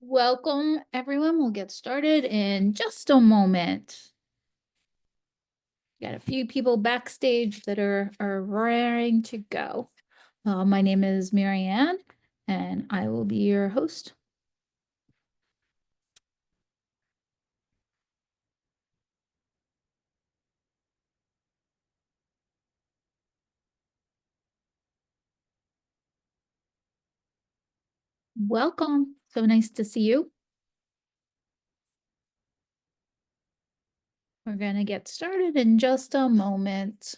Welcome, everyone. We'll get started in just a moment. Got a few people backstage that are raring to go. My name is Marianne, and I will be your host. Welcome. So nice to see you. We're going to get started in just a moment.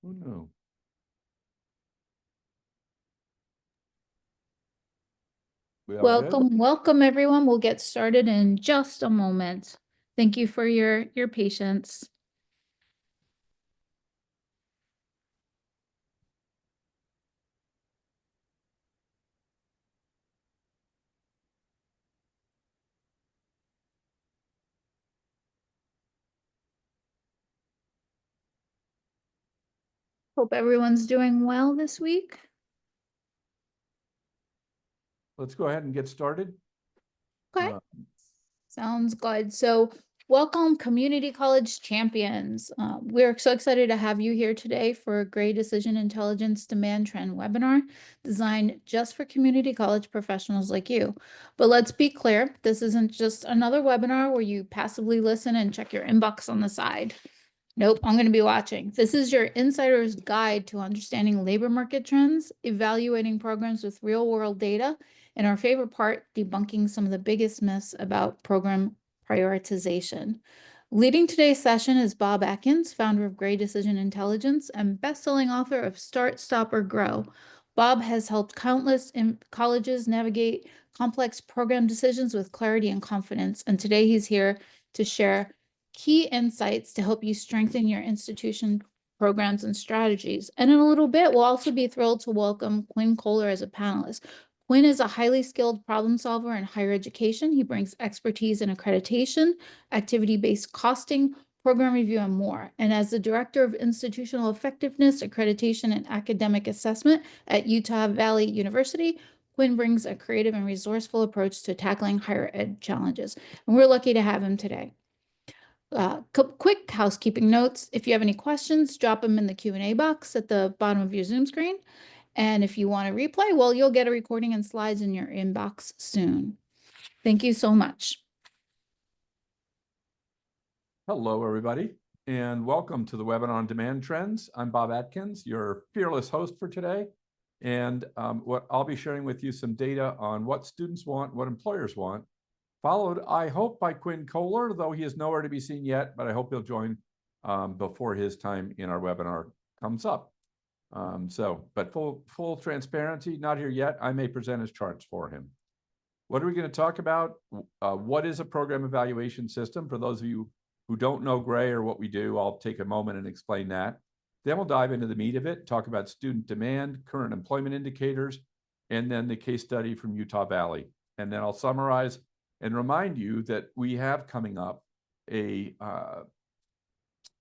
Oh, no. We all good? Welcome, everyone. We'll get started in just a moment. Thank you for your patience. Hope everyone's doing well this week. Let's go ahead and get started. Okay. Sounds good. So welcome, Community College Champions. We're so excited to have you here today for a Gray Decision Intelligence Demand Trend webinar designed just for community college professionals like you. But let's be clear, this isn't just another webinar where you passively listen and check your inbox on the side. Nope, I'm going to be watching. This is your insider's guide to understanding labor market trends, evaluating programs with real world data, and our favorite part, debunking some of the biggest myths about program prioritization. Leading today's session is Bob Atkins, founder of Gray Decision Intelligence and best-selling author of Start, Stop, or Grow. Bob has helped countless colleges navigate complex program decisions with clarity and confidence, and today he's here to share key insights to help you strengthen your institution programs and strategies. And in a little bit, we'll also be thrilled to welcome Quinn Kohler as a panelist. Quinn is a highly skilled problem solver in higher education. He brings expertise in accreditation, activity-based costing, program review, and more. And as the Director of Institutional Effectiveness, Accreditation, and Academic Assessment at Utah Valley University, Quinn brings a creative and resourceful approach to tackling higher ed challenges. And we're lucky to have him today. Quick housekeeping notes. If you have any questions, drop them in the Q&A box at the bottom of your Zoom screen. And if you want to replay, well, you'll get a recording and slides in your inbox soon. Thank you so much. Hello, everybody, and welcome to the webinar on demand trends. I'm Bob Atkins, your fearless host for today. And what I'll be sharing with you some data on what students want, what employers want, followed, I hope, by Quinn Kohler, though he is nowhere to be seen yet, but I hope he'll join before his time in our webinar comes up. But full transparency, not here yet. I may present his charts for him. What are we going to talk about? What is a program evaluation system? For those of you who don't know Gray or what we do, I'll take a moment and explain that. Then we'll dive into the meat of it, talk about student demand, current employment indicators, and then the case study from Utah Valley. And then I'll summarize and remind you that we have coming up a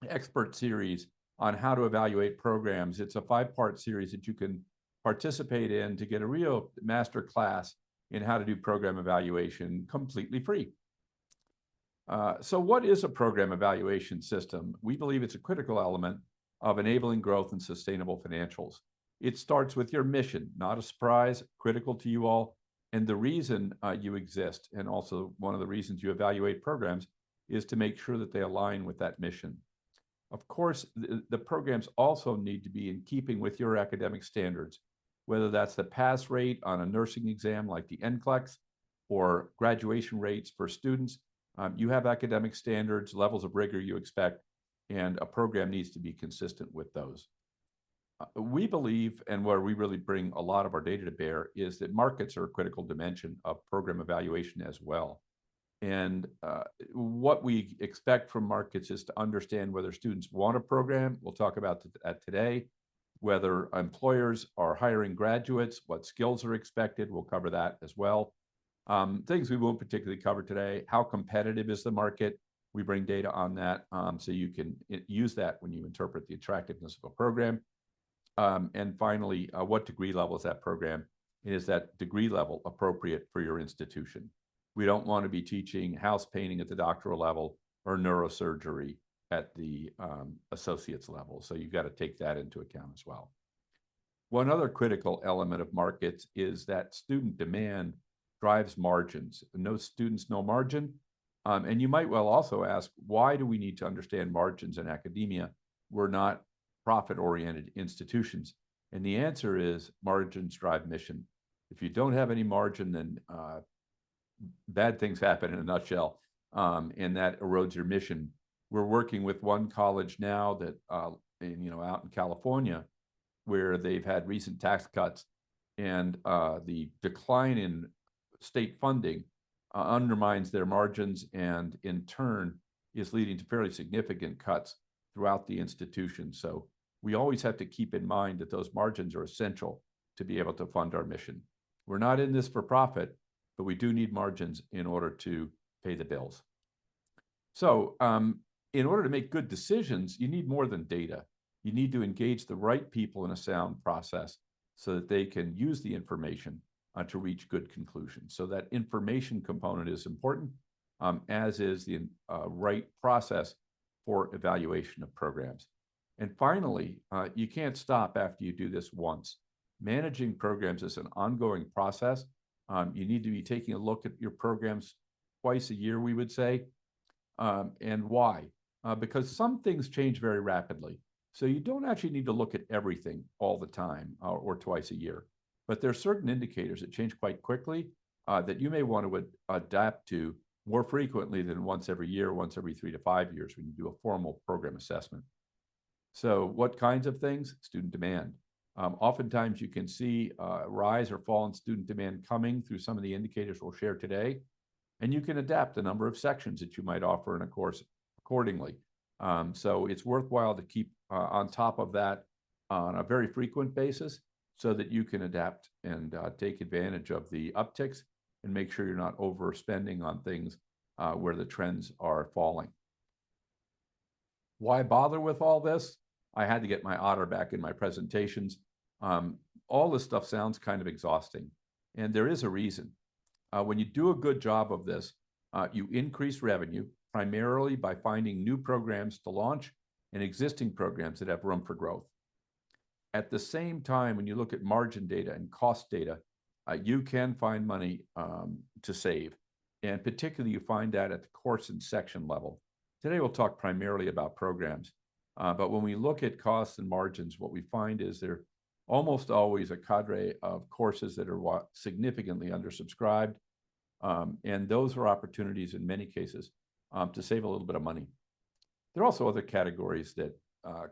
expert series on how to evaluate programs. It's a 5-part series that you can participate in to get a real master class in how to do program evaluation completely free. So what is a program evaluation system? We believe it's a critical element of enabling growth and sustainable financials. It starts with your mission, not a surprise, critical to you all, and the reason you exist. And also one of the reasons you evaluate programs is to make sure that they align with that mission. Of course, the programs also need to be in keeping with your academic standards, whether that's the pass rate on a nursing exam like the NCLEX or graduation rates for students. You have academic standards, levels of rigor you expect, and a program needs to be consistent with those. We believe, and where we really bring a lot of our data to bear, is that markets are a critical dimension of program evaluation as well. And what we expect from markets is to understand whether students want a program. We'll talk about that today. Whether employers are hiring graduates, what skills are expected. We'll cover that as well. Things we won't particularly cover today. How competitive is the market? We bring data on that so you can use that when you interpret the attractiveness of a program. And finally, what degree level is that program? And is that degree level appropriate for your institution? We don't want to be teaching house painting at the doctoral level or neurosurgery at the associate's level. So you've got to take that into account as well. One other critical element of markets is that student demand drives margins. No students, no margin. And you might well also ask, why do we need to understand margins in academia? We're not profit-oriented institutions. And the answer is margins drive mission. If you don't have any margin, then bad things happen in a nutshell, and that erodes your mission. We're working with one college now that, out in California, where they've had recent tax cuts, and the decline in state funding undermines their margins, and in turn is leading to fairly significant cuts throughout the institution. So we always have to keep in mind that those margins are essential to be able to fund our mission. We're not in this for profit, but we do need margins in order to pay the bills. So in order to make good decisions, you need more than data. You need to engage the right people in a sound process so that they can use the information to reach good conclusions. So that information component is important, as is the right process for evaluation of programs. And finally, you can't stop after you do this once. Managing programs is an ongoing process. You need to be taking a look at your programs twice a year, we would say. And why? Because some things change very rapidly. So you don't actually need to look at everything all the time or twice a year. But there are certain indicators that change quite quickly that you may want to adapt to more frequently than once every year, once every 3 to 5 years when you do a formal program assessment. So what kinds of things? Student demand. Oftentimes you can see rise or fall in student demand coming through some of the indicators we'll share today, and you can adapt the number of sections that you might offer in a course accordingly. So it's worthwhile to keep on top of that on a very frequent basis so that you can adapt and take advantage of the upticks and make sure you're not overspending on things where the trends are falling. Why bother with all this? I had to get my otter back in my presentations. All this stuff sounds kind of exhausting, and there is a reason. When you do a good job of this, you increase revenue primarily by finding new programs to launch and existing programs that have room for growth. At the same time, when you look at margin data and cost data, you can find money to save. And particularly you find that at the course and section level. Today we'll talk primarily about programs. But when we look at costs and margins, what we find is there almost always a cadre of courses that are significantly undersubscribed. And those are opportunities in many cases to save a little bit of money. There are also other categories that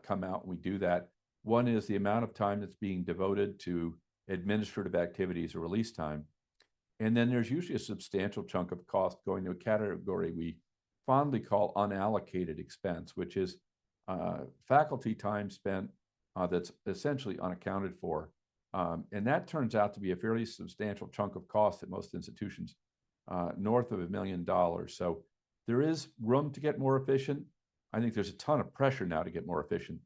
come out when we do that. One is the amount of time that's being devoted to administrative activities or release time. And then there's usually a substantial chunk of cost going to a category we fondly call unallocated expense, which is faculty time spent that's essentially unaccounted for. And that turns out to be a fairly substantial chunk of cost at most institutions, north of $1 million. So there is room to get more efficient. I think there's a ton of pressure now to get more efficient.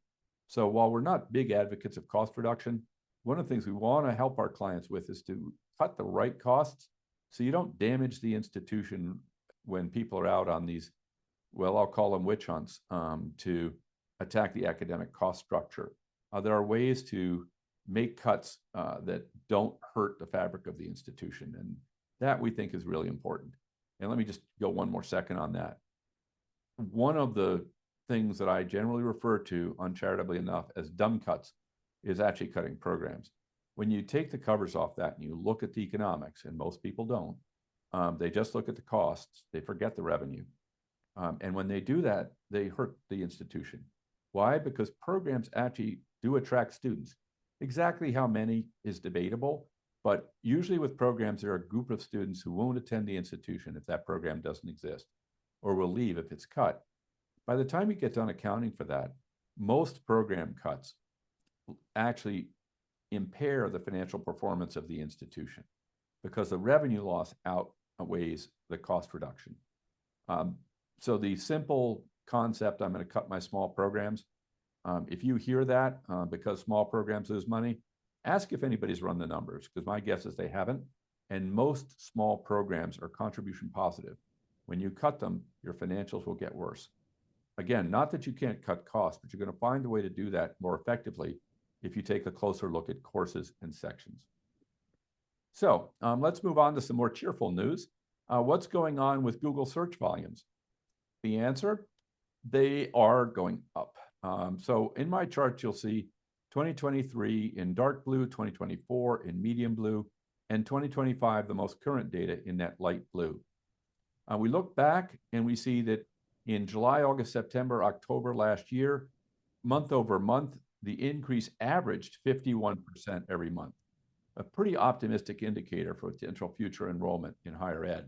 So while we're not big advocates of cost reduction, one of the things we want to help our clients with is to cut the right costs so you don't damage the institution when people are out on these, well, I'll call them witch hunts, to attack the academic cost structure. There are ways to make cuts that don't hurt the fabric of the institution, and that we think is really important. And let me just go one more second on that. One of the things that I generally refer to, uncharitably enough, as dumb cuts is actually cutting programs. When you take the covers off that and you look at the economics, and most people don't, they just look at the costs, they forget the revenue. And when they do that, they hurt the institution. Why? Because programs actually do attract students. Exactly how many is debatable, but usually with programs, there are a group of students who won't attend the institution if that program doesn't exist, or will leave if it's cut. By the time you get done accounting for that, most program cuts actually impair the financial performance of the institution because the revenue loss outweighs the cost reduction. So the simple concept, I'm going to cut my small programs. If you hear that because small programs lose money, ask if anybody's run the numbers, because my guess is they haven't. And most small programs are contribution positive. When you cut them, your financials will get worse. Again, not that you can't cut costs, but you're going to find a way to do that more effectively if you take a closer look at courses and sections. So let's move on to some more cheerful news. What's going on with Google search volumes? The answer, they are going up. So in my chart, you'll see 2023 in dark blue, 2024 in medium blue, and 2025, the most current data in that light blue. We look back and we see that in July, August, September, October last year, month over month, the increase averaged 51% every month, a pretty optimistic indicator for potential future enrollment in higher ed.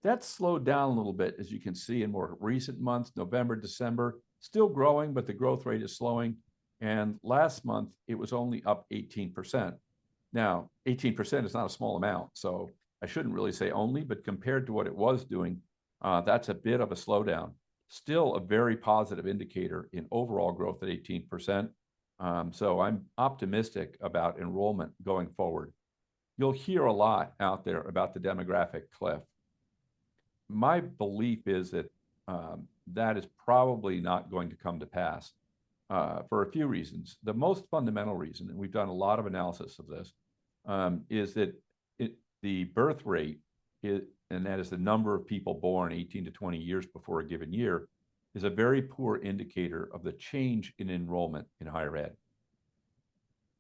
That's slowed down a little bit, as you can see in more recent months, November, December, still growing, but the growth rate is slowing. And last month, it was only up 18%. Now, 18% is not a small amount, so I shouldn't really say only, but compared to what it was doing, that's a bit of a slowdown. Still a very positive indicator in overall growth at 18%. So I'm optimistic about enrollment going forward. You'll hear a lot out there about the demographic cliff. My belief is that that is probably not going to come to pass for a few reasons. The most fundamental reason, and we've done a lot of analysis of this, is that the birth rate, and that is the number of people born 18 to 20 years before a given year, is a very poor indicator of the change in enrollment in higher ed.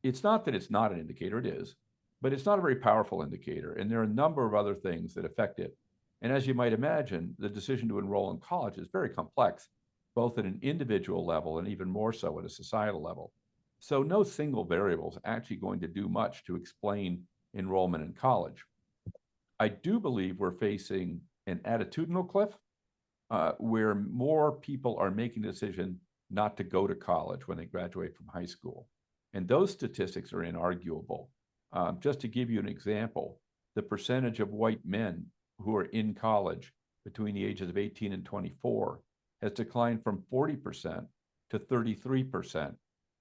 It's not that it's not an indicator, it is, but it's not a very powerful indicator. And there are a number of other things that affect it. And as you might imagine, the decision to enroll in college is very complex, both at an individual level and even more so at a societal level. So no single variable is actually going to do much to explain enrollment in college. I do believe we're facing an attitudinal cliff where more people are making the decision not to go to college when they graduate from high school. And those statistics are inarguable. Just to give you an example, the percentage of white men who are in college between the ages of 18 and 24 has declined from 40% to 33%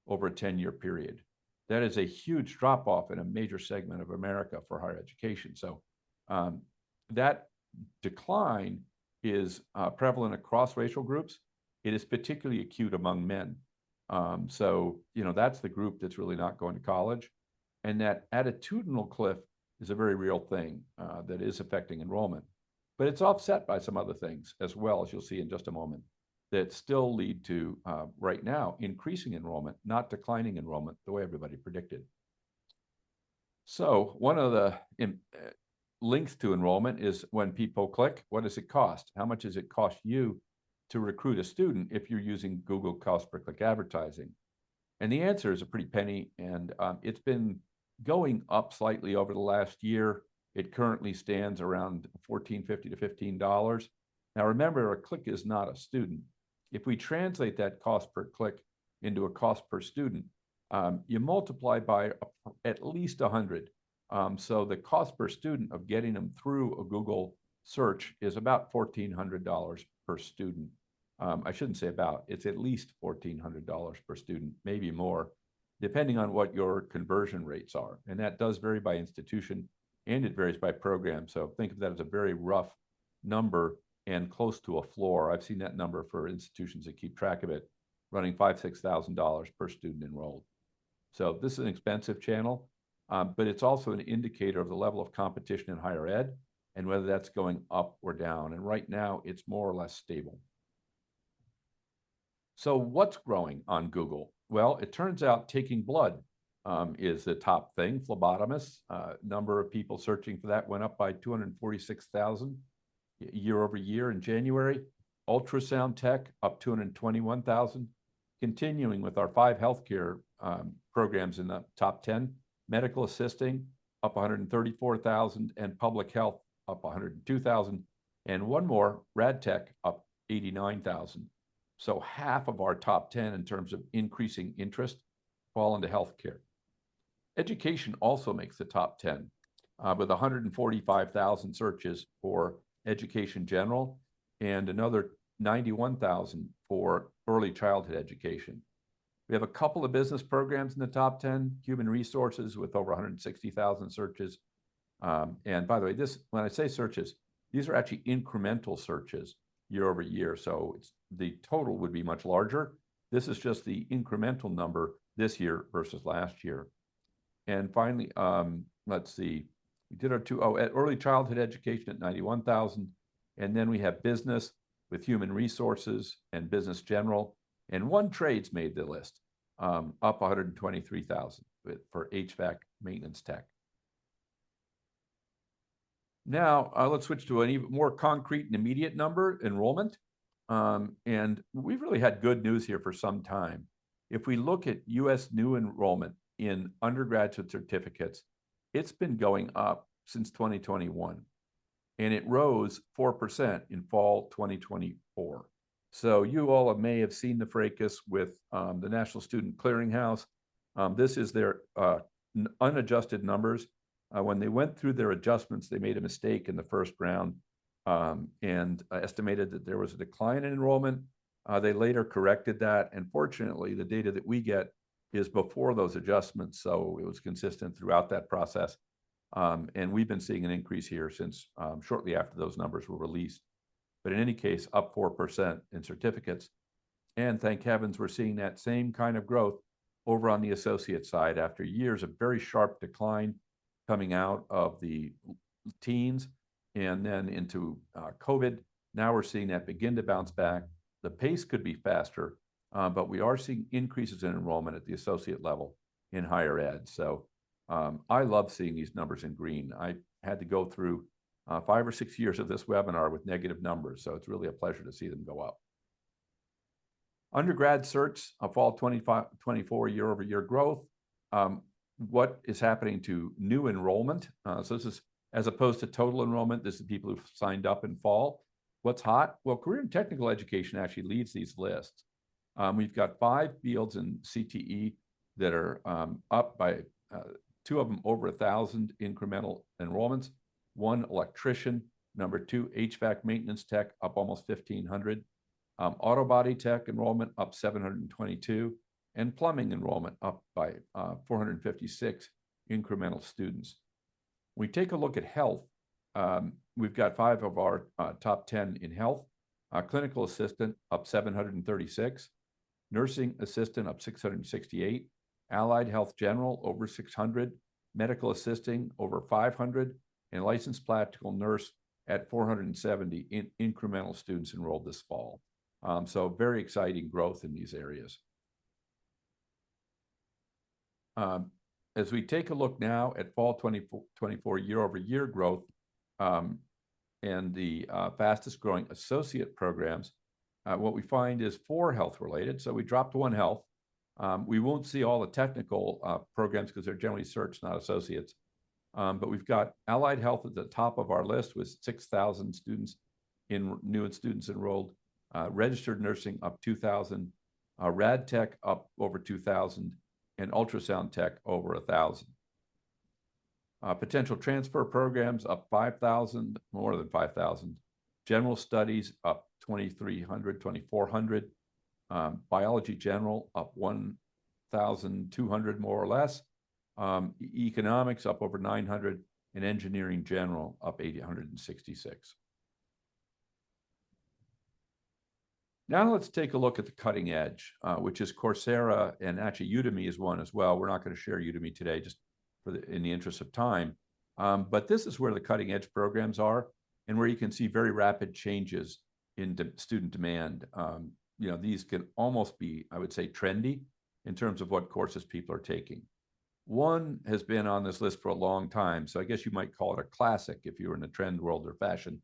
over a 10-year period. That is a huge drop-off in a major segment of America for higher education. So that decline is prevalent across racial groups. It is particularly acute among men. So, that's the group that's really not going to college. And that attitudinal cliff is a very real thing that is affecting enrollment. But it's offset by some other things as well, as you'll see in just a moment, that still lead to, right now, increasing enrollment, not declining enrollment the way everybody predicted. So one of the links to enrollment is when people click, what does it cost? How much does it cost you to recruit a student if you're using Google cost per click advertising? And the answer is a pretty penny, and it's been going up slightly over the last year. It currently stands around $14.50 to $15. Now remember, a click is not a student. If we translate that cost per click into a cost per student, you multiply by at least 100. So the cost per student of getting them through a Google search is about $1,400 per student. I shouldn't say about, it's at least $1,400 per student, maybe more, depending on what your conversion rates are. And that does vary by institution and it varies by program. So think of that as a very rough number and close to a floor. I've seen that number for institutions that keep track of it, running $5,000 to $6,000 per student enrolled. So this is an expensive channel, but it's also an indicator of the level of competition in higher ed and whether that's going up or down. And right now it's more or less stable. So what's growing on Google? Well, it turns out taking blood is the top thing. Phlebotomists, number of people searching for that went up by 246,000 year over year in January. Ultrasound tech up 221,000. Continuing with our 5 healthcare programs in the top 10, medical assisting up 134,000 and public health up 102,000. And one more, rad tech up 89,000. So half of our top 10 in terms of increasing interest fall into healthcare. Education also makes the top 10 with 145,000 searches for education general and another 91,000 for early childhood education. We have a couple of business programs in the top 10, human resources with over 160,000 searches. And by the way, when I say searches, these are actually incremental searches year over year. So the total would be much larger. This is just the incremental number this year versus last year. And finally, let's see, we did our early childhood education at 91,000. And then we have business with human resources and business general. And one trade's made the list, up 123,000 for HVAC maintenance tech. Now, let's switch to an even more concrete and immediate number, enrollment. And we've really had good news here for some time. If we look at U.S. new enrollment in undergraduate certificates, it's been going up since 2021. And it rose 4% in fall 2024. So you all may have seen the fracas with the National Student Clearinghouse. This is their unadjusted numbers. When they went through their adjustments, they made a mistake in the first round and estimated that there was a decline in enrollment. They later corrected that. And fortunately, the data that we get is before those adjustments. So it was consistent throughout that process. And we've been seeing an increase here since shortly after those numbers were released. But in any case, up 4% in certificates. And thank heavens, we're seeing that same kind of growth over on the associate side after years of very sharp decline coming out of the teens and then into COVID. Now we're seeing that begin to bounce back. The pace could be faster, but we are seeing increases in enrollment at the associate level in higher ed. So I love seeing these numbers in green. I had to go through 5 or 6 years of this webinar with negative numbers, so it's really a pleasure to see them go up. Undergrad certs, fall 24 year over year growth. What is happening to new enrollment? So this is as opposed to total enrollment. This is people who've signed up in fall. What's hot? Well, career and technical education actually leads these lists. We've got 5 fields in CTE that are up by 2 of them over 1,000 incremental enrollments. 1 electrician, number 2 HVAC maintenance tech up almost 1,500. Auto body tech enrollment up 722, and plumbing enrollment up by 456 incremental students. We take a look at health. We've got 5 of our top 10 in health. Clinical assistant up 736, nursing assistant up 668, allied health general over 600, medical assisting over 500, and licensed practical nurse at 470 incremental students enrolled this fall. So very exciting growth in these areas. As we take a look now at fall 2024 year over year growth and the fastest growing associate programs, what we find is 4 health related. So we dropped 1 health. We won't see all the technical programs because they're generally certs, not associates. But we've got allied health at the top of our list with 6,000 students new students enrolled, registered nursing up 2,000, rad tech up over 2,000, and ultrasound tech over 1,000. Potential transfer programs up 5,000, more than 5,000. General studies up 2,300, 2,400. Biology general up 1,200 more or less. Economics up over 900, and engineering general up 866. Now let's take a look at the cutting edge, which is Coursera, and actually Udemy is one as well. We're not going to share Udemy today just in the interest of time. But this is where the cutting edge programs are and where you can see very rapid changes in student demand. These can almost be, I would say, trendy in terms of what courses people are taking. One has been on this list for a long time, so I guess you might call it a classic if you were in the trend world or fashion,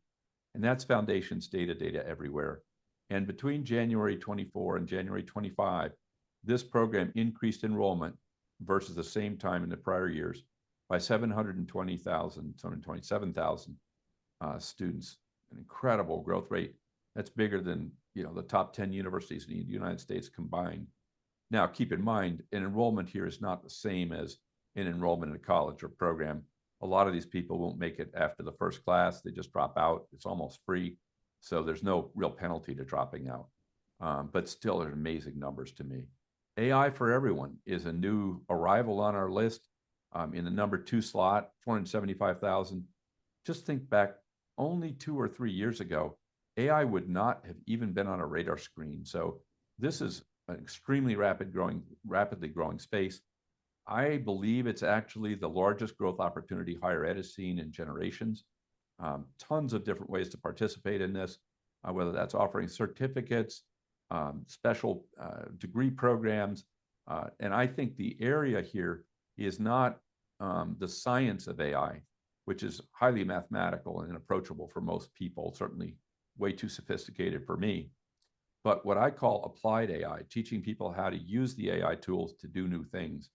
and that's Foundations Data Everywhere. And between January 24 and January 25, this program increased enrollment versus the same time in the prior years by 727,000 students, an incredible growth rate. That's bigger than the top 10 universities in the United States combined. Now, keep in mind, an enrollment here is not the same as an enrollment in a college or program. A lot of these people won't make it after the first class. They just drop out. It's almost free. So there's no real penalty to dropping out. But still, they're amazing numbers to me. AI for Everyone is a new arrival on our list in the number 2 slot, 475,000. Just think back only 2 or 3 years ago, AI would not have even been on a radar screen. So this is an extremely rapidly growing space. I believe it's actually the largest growth opportunity higher ed has seen in generations. Tons of different ways to participate in this, whether that's offering certificates, special degree programs. And I think the area here is not the science of AI, which is highly mathematical and approachable for most people, certainly way too sophisticated for me. But what I call applied AI, teaching people how to use the AI tools to do new things.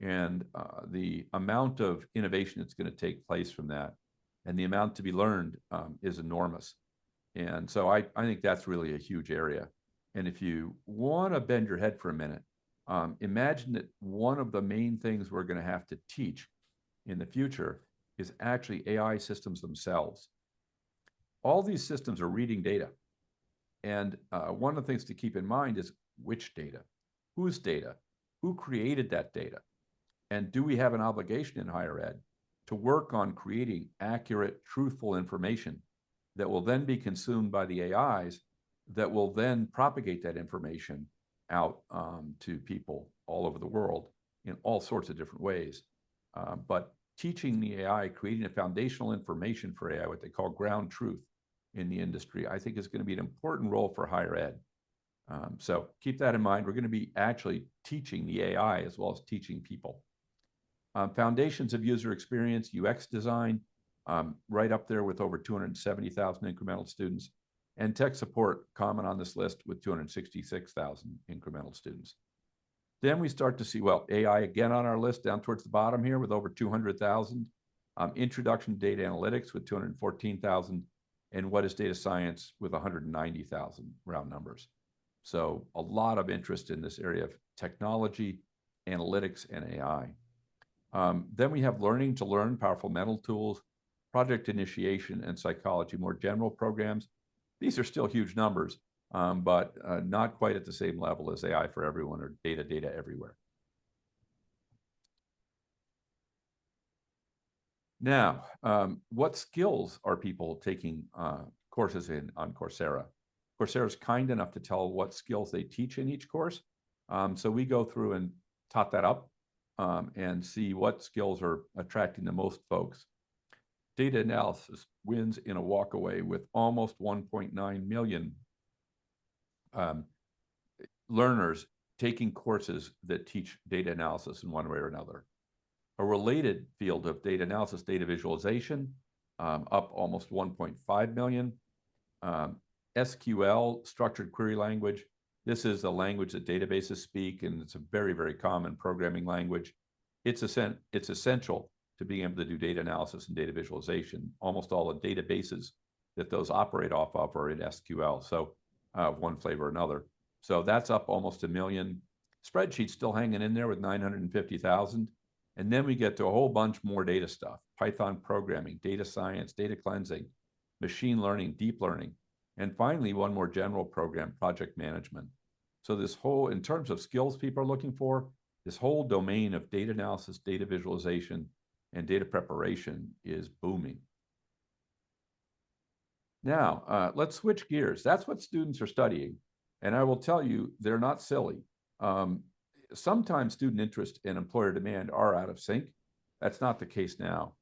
And the amount of innovation that's going to take place from that and the amount to be learned is enormous. And so I think that's really a huge area. And if you want to bend your head for a minute, imagine that one of the main things we're going to have to teach in the future is actually AI systems themselves. All these systems are reading data. And one of the things to keep in mind is which data, whose data, who created that data, and do we have an obligation in higher ed to work on creating accurate, truthful information that will then be consumed by the AIs that will then propagate that information out to people all over the world in all sorts of different ways. But teaching the AI, creating a foundational information for AI, what they call ground truth in the industry, I think is going to be an important role for higher ed. So keep that in mind. We're going to be actually teaching the AI as well as teaching people. Foundations of user experience, UX design, right up there with over 270,000 incremental students, and tech support common on this list with 266,000 incremental students. Then we start to see, well, AI again on our list down towards the bottom here with over 200,000, introduction to data analytics with 214,000, and what is data science with 190,000 round numbers. So a lot of interest in this area of technology, analytics, and AI. Then we have learning to learn, powerful mental tools, project initiation, and psychology, more general programs. These are still huge numbers, but not quite at the same level as AI for Everyone or data everywhere. Now, what skills are people taking courses in on Coursera? Coursera is kind enough to tell what skills they teach in each course. So we go through and tot that up and see what skills are attracting the most folks. Data analysis wins in a walkaway with almost 1.9 million learners taking courses that teach data analysis in one way or another. A related field of data analysis, data visualization, up almost 1.5 million. SQL, structured query language, This is a language that databases speak, and it's a very, very common programming language. It's essential to being able to do data analysis and data visualization. Almost all the databases that those operate off of are in SQL, so one flavor or another. So that's up almost 1 million. Spreadsheets still hanging in there with 950,000. And then we get to a whole bunch more data stuff: Python programming, data science, data cleansing, machine learning, deep learning, and finally, one more general program, project management. So this whole, in terms of skills people are looking for, this whole domain of data analysis, data visualization, and data preparation is booming. Now, let's switch gears. That's what students are studying. And I will tell you, they're not silly. Sometimes student interest and employer demand are out of sync. That's not the case now.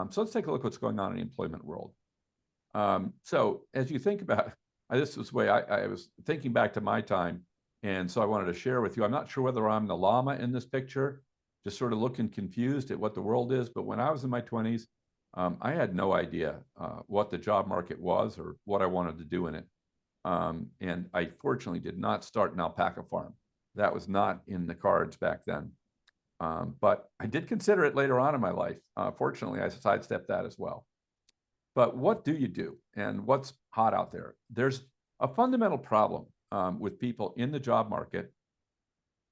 So let's take a look at what's going on in the employment world. So as you think about, this was the way I was thinking back to my time. And so I wanted to share with you. I'm not sure whether I'm the llama in this picture, just sort of looking confused at what the world is. But when I was in my 20s, I had no idea what the job market was or what I wanted to do in it. And I fortunately did not start an alpaca farm. That was not in the cards back then. But I did consider it later on in my life. Fortunately, I sidestepped that as well. But what do you do? And what's hot out there? There's a fundamental problem with people in the job market.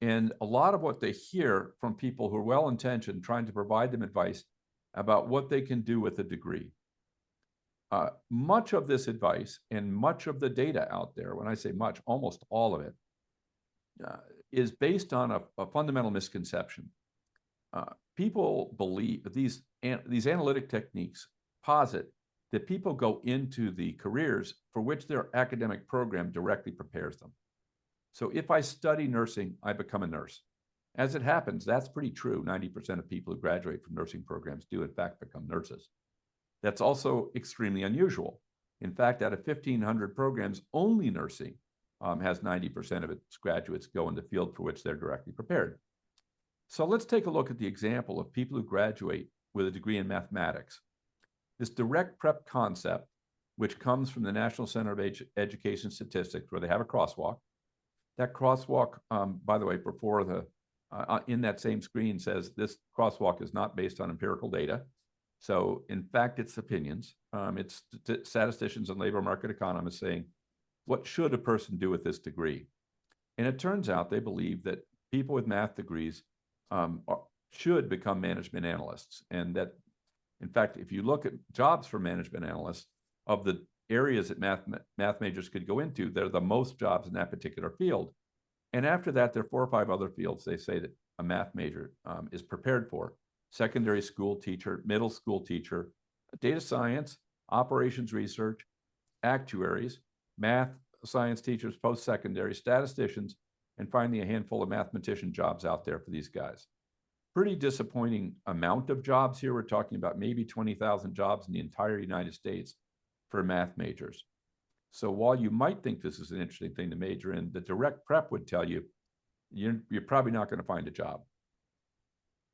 And a lot of what they hear from people who are well-intentioned, trying to provide them advice about what they can do with a degree. Much of this advice and much of the data out there, when I say much, almost all of it, is based on a fundamental misconception. People believe that these analytic techniques posit that people go into the careers for which their academic program directly prepares them. So if I study nursing, I become a nurse. As it happens, that's pretty true. 90% of people who graduate from nursing programs do, in fact, become nurses. That's also extremely unusual. In fact, out of 1,500 programs, only nursing has 90% of its graduates go in the field for which they're directly prepared. So let's take a look at the example of people who graduate with a degree in mathematics. This direct prep concept, which comes from the National Center of Education Statistics, where they have a crosswalk. That crosswalk, by the way, before the in that same screen says this crosswalk is not based on empirical data. So in fact, it's opinions. It's statisticians and labor market economists saying, what should a person do with this degree? And it turns out they believe that people with math degrees should become management analysts. And that, in fact, if you look at jobs for management analysts, of the areas that math majors could go into, they're the most jobs in that particular field. And after that, there are 4 or 5 other fields they say that a math major is prepared for: secondary school teacher, middle school teacher, data science, operations research, actuaries, math science teachers, post-secondary, statisticians, and finally a handful of mathematician jobs out there for these guys. Pretty disappointing amount of jobs here. We're talking about maybe 20,000 jobs in the entire United States for math majors. So while you might think this is an interesting thing to major in, the direct prep would tell you you're probably not going to find a job.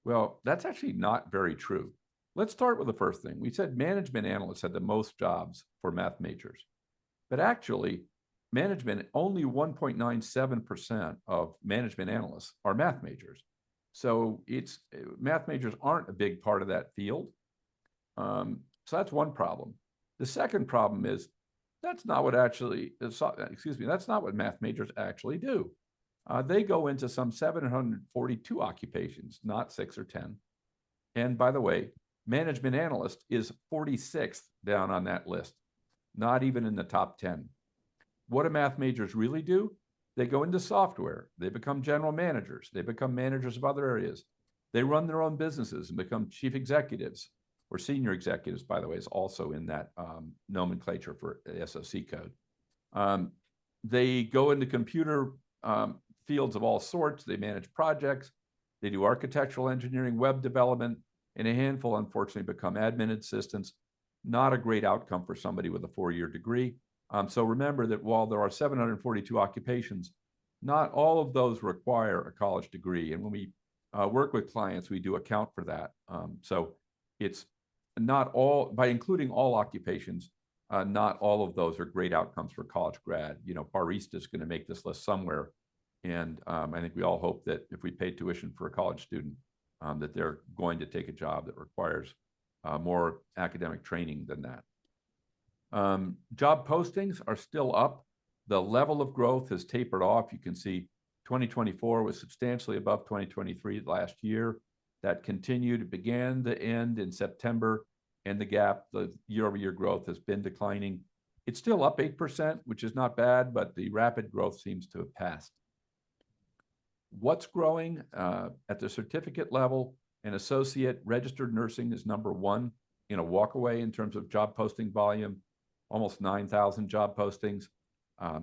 Well, that's actually not very true. Let's start with the first thing. We said management analysts had the most jobs for math majors, but actually management, only 1.97% of management analysts are math majors. So math majors aren't a big part of that field. So that's one problem. The second problem is that's not what that's not what math majors actually do. They go into some 742 occupations, not 6 or 10. And by the way, management analyst is 46th down on that list, not even in the top 10. What do math majors really do? They go into software. They become general managers. They become managers of other areas. They run their own businesses and become chief executives, or senior executives, by the way, is also in that nomenclature for the SOC code. They go into computer fields of all sorts. They manage projects. They do architectural engineering, web development, and a handful, unfortunately, become admin assistants. Not a great outcome for somebody with a 4-year degree. So remember that while there are 742 occupations, not all of those require a college degree. And when we work with clients, we do account for that. So it's not all, by including all occupations, not all of those are great outcomes for college grad. You know, Far East is going to make this list somewhere. And I think we all hope that if we pay tuition for a college student, that they're going to take a job that requires more academic training than that. Job postings are still up. The level of growth has tapered off. You can see 2024 was substantially above 2023 last year. That continued, it began to end in September, and the gap, the year-over-year growth has been declining. It's still up 8%, which is not bad, but the rapid growth seems to have passed. What's growing at the certificate level? An associate registered nursing is number one in a walkaway in terms of job posting volume, almost 9,000 job postings.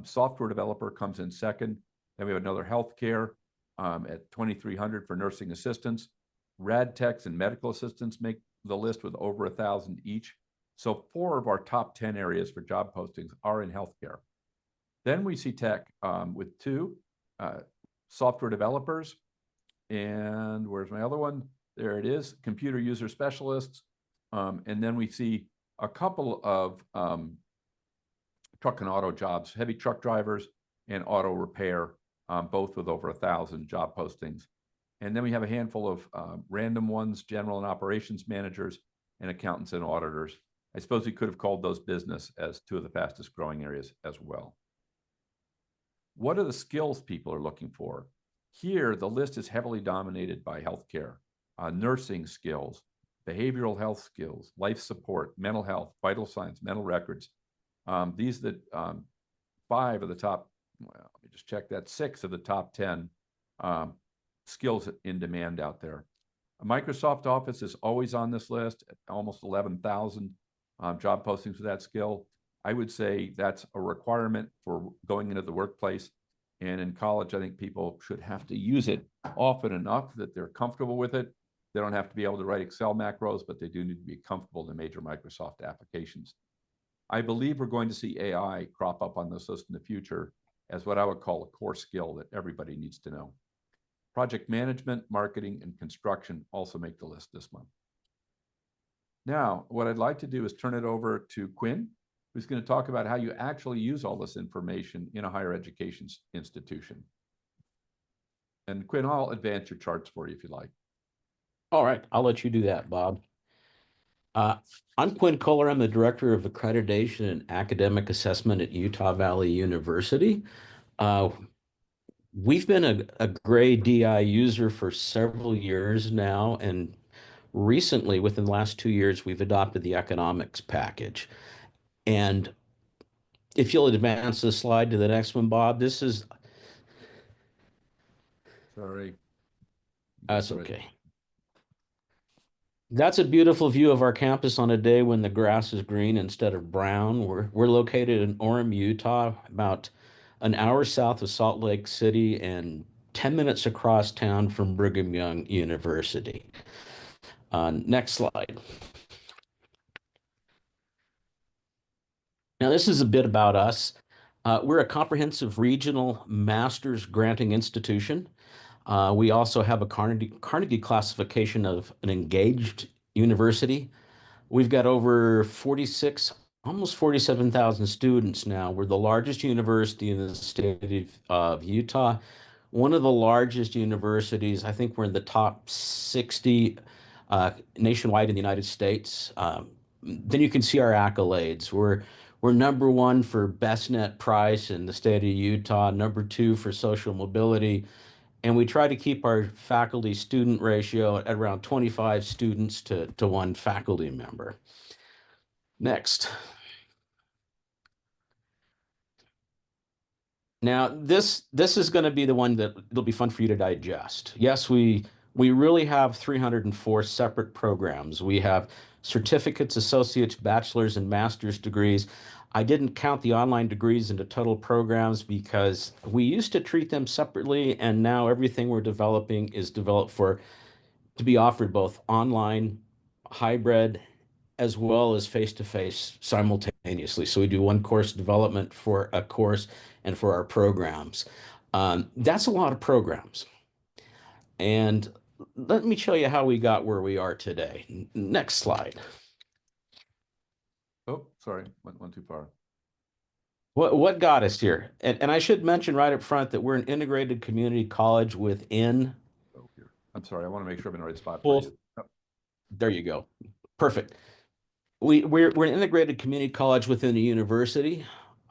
Software developer comes in second. Then we have another healthcare at 2,300 for nursing assistants. Rad techs and medical assistants make the list with over 1,000 each. So 4 of our top 10 areas for job postings are in healthcare. Then we see tech with 2 software developers. And where's my other one? There it is, computer user specialists. And then we see a couple of truck and auto jobs, heavy truck drivers and auto repair, both with over 1,000 job postings. And then we have a handful of random ones, general and operations managers and accountants and auditors. I suppose we could have called those business as 2 of the fastest growing areas as well. What are the skills people are looking for? Here, the list is heavily dominated by healthcare, nursing skills, behavioral health skills, life support, mental health, vital signs, mental records. These are the 5 of the top, well, let me just check that, 6 of the top 10 skills in demand out there. Microsoft Office is always on this list, at almost 11,000 job postings for that skill. I would say that's a requirement for going into the workplace. And in college, I think people should have to use it often enough that they're comfortable with it. They don't have to be able to write Excel macros, but they do need to be comfortable in major Microsoft applications. I believe we're going to see AI crop up on this list in the future as what I would call a core skill that everybody needs to know. Project management, marketing, and construction also make the list this month. Now, what I'd like to do is turn it over to Quinn, who's going to talk about how you actually use all this information in a higher education institution. And Quinn, I'll advance your charts for you if you like. All right, I'll let you do that, Bob. I'm Quinn Kohler. I'm the Director of Accreditation and Academic Assessment at Utah Valley University. We've been a Gray DI user for several years now, and recently, within the last 2 years, we've adopted the economics package. And if you'll advance the slide to the next one, Bob, this is... Sorry. That's okay. That's a beautiful view of our campus on a day when the grass is green instead of brown. We're located in Orem, Utah, about an hour south of Salt Lake City and 10 minutes across town from Brigham Young University. Next slide. Now, this is a bit about us. We're a comprehensive regional master's granting institution. We also have a Carnegie classification of an engaged university. We've got over 46, almost 47,000 students now. We're the largest university in the state of Utah. One of the largest universities, I think we're in the top 60 nationwide in the United States. Then you can see our accolades. We're number 1 for best net price in the state of Utah, number 2 for social mobility. And we try to keep our faculty-student ratio at around 25 students to 1 faculty member. Next. Now, this is going to be the one that it'll be fun for you to digest. Yes, we really have 304 separate programs. We have certificates, associates, bachelor's, and master's degrees. I didn't count the online degrees into total programs because we used to treat them separately, and now everything we're developing is developed to be offered both online, hybrid, as well as face-to-face simultaneously. So we do 1 course development for a course and for our programs. That's a lot of programs. And let me show you how we got where we are today. Next slide. Oh, sorry, went too far. What got us here? And I should mention right up front that we're an integrated community college within Oh, here. I'm sorry, I want to make sure I'm in the right spot for full. you. Oh, There you go. Perfect. We're an integrated community college within a university,